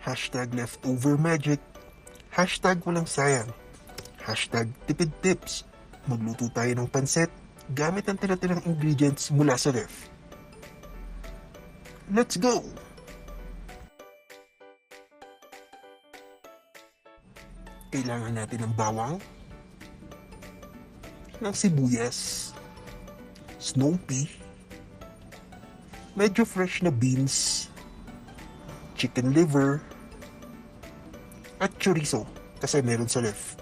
Hashtag leftover magic. Hashtag walang sayang. Hashtag tipid tips. Magluto tayo ng pansit gamit ang tira-tirang ingredients mula sa ref. Let's go! Kailangan natin ng bawang, ng sibuyas, snow pea, medyo fresh na beans, chicken liver, at chorizo kasi meron sa ref.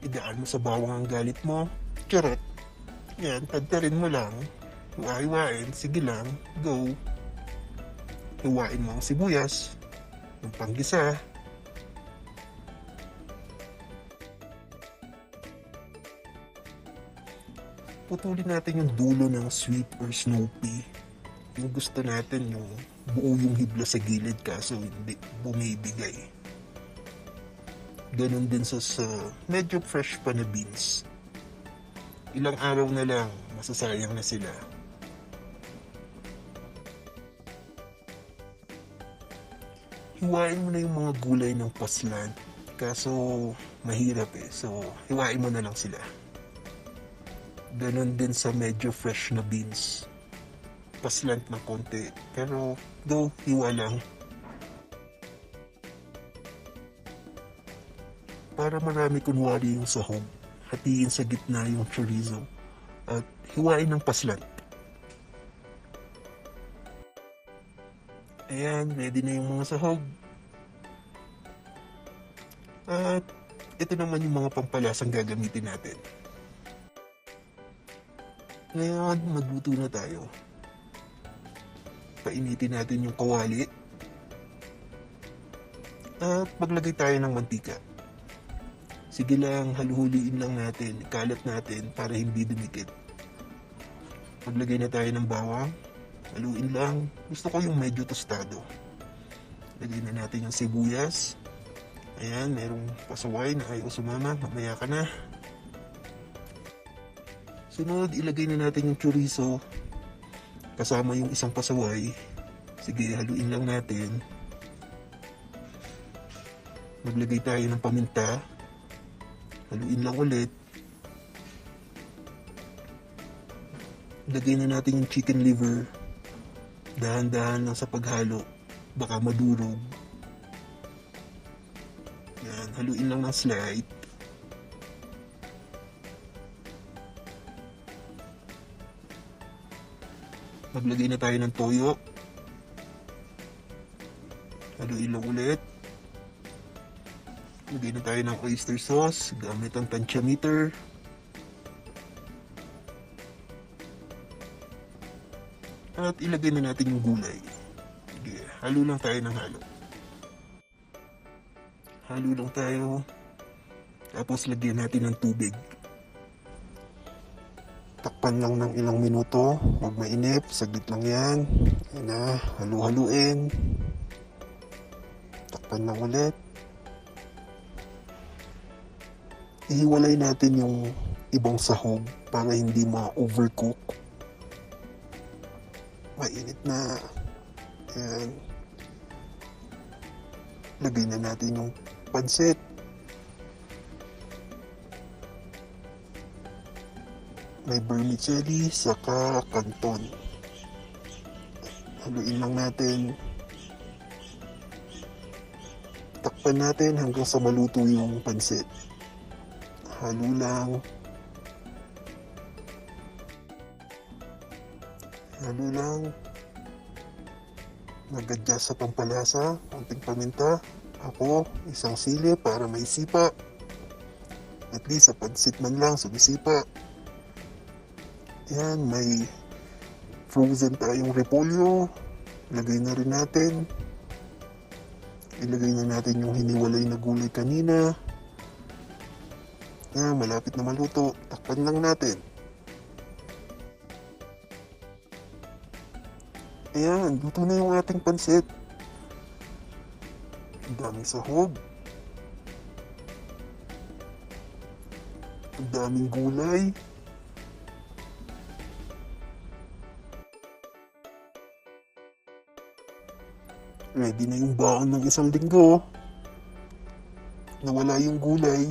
Idaan mo sa bawang ang galit mo, charot. Yan, tadtarin mo lang. Hiwa-hiwain, sige lang, go. Hiwain mo ang sibuyas, yung panggisa. Putulin natin yung dulo ng sweet or snow pea. Yung gusto natin yung buo yung hibla sa gilid kaso hindi bumibigay. Ganon din sa medyo fresh pa na beans. Ilang araw na lang, masasayang na sila. Hiwain mo na yung mga gulay ng paslan. Kaso mahirap so hiwain mo na lang sila. Ganon din sa medyo fresh na beans. Paslant na konti, pero go, hiwa lang. Para marami kunwari yung sahog, hatiin sa gitna yung chorizo at hiwain ng paslant. Ayan, ready na yung mga sahog. At ito naman yung mga pampalasang gagamitin natin. Ngayon, magluto na tayo. Painitin natin yung kawali. At maglagay tayo ng mantika. Sige lang, haluhuliin lang natin, ikalat natin para hindi dumikit. Maglagay na tayo ng bawang, haluin lang. Gusto ko yung medyo tostado. Lagay na natin yung sibuyas. Ayan, merong pasaway na ayaw sumama, mamaya ka na. Sunod, ilagay na natin yung chorizo kasama yung isang pasaway. Sige, haluin lang natin. Maglagay tayo ng paminta. Haluin lang ulit. Lagay na natin yung chicken liver. Dahan-dahan lang sa paghalo. Baka madurog. Yan, haluin lang ng slight. Maglagay na tayo ng toyo. Haluin lang ulit. Lagay na tayo ng oyster sauce gamit ang tansya meter. At ilagay na natin yung gulay. Sige, halo lang tayo ng halo. Halo lang tayo. Tapos lagyan natin ng tubig. Takpan lang ng ilang minuto. Huwag mainip. Saglit lang yan. Yan na. Halu-haluin. Takpan lang ulit. Ihiwalay natin yung ibang sahog para hindi ma-overcook. Mainit na. Ayan. Lagay na natin yung pansit. May vermicelli, saka canton. Haluin lang natin. Takpan natin hanggang sa maluto yung pansit. Halo lang. Halo lang. Mag-adjust sa pampalasa. Konting paminta. Ako, isang sili para may sipa. At least sa pansit man lang, sumisipa. Yan, may frozen tayong repolyo. Lagay na rin natin. Ilagay na natin yung hiniwalay na gulay kanina. Yan, malapit na maluto. Takpan lang natin. Ayan, luto na yung ating pansit. Ang daming sahog. Ang daming gulay. Ready na yung baon ng isang linggo. Nawala yung gulay.